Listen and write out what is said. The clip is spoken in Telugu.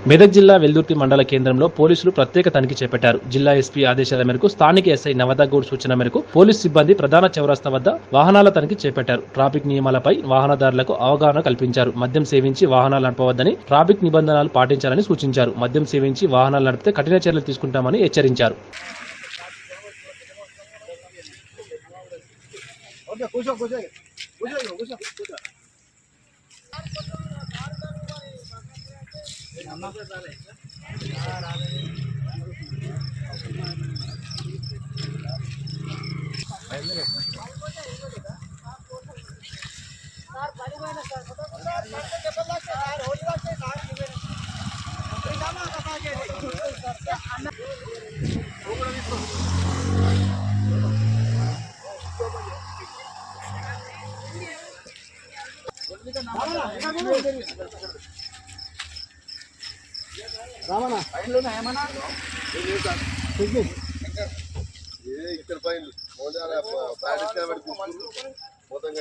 మెదక్ జిల్లా వెల్దుర్తి మండల కేంద్రంలో పోలీసులు ప్రత్యేక తనిఖీ చేపట్టారు. జిల్లా ఎస్పీ ఆదేశాల మేరకు స్థానిక ఎస్ఐ నవదగౌడ్ సూచన మేరకు పోలీసు సిబ్బంది ప్రధాన చౌరస్తా వద్ద వాహనాల తనిఖీ చేపట్టారు. ట్రాఫిక్ నియమాలపై వాహనదారులకు అవగాహన కల్పించారు. మద్యం సేవించి వాహనాలు నడపవద్దని, ట్రాఫిక్ నిబంధనలు పాటించాలని సూచించారు. మద్యం సేవించి వాహనాలు నడిపితే కఠిన చర్యలు తీసుకుంటామని హెచ్చరించారు. రామనా ఏమన్నా ఇక్కడ పైన మొత్తం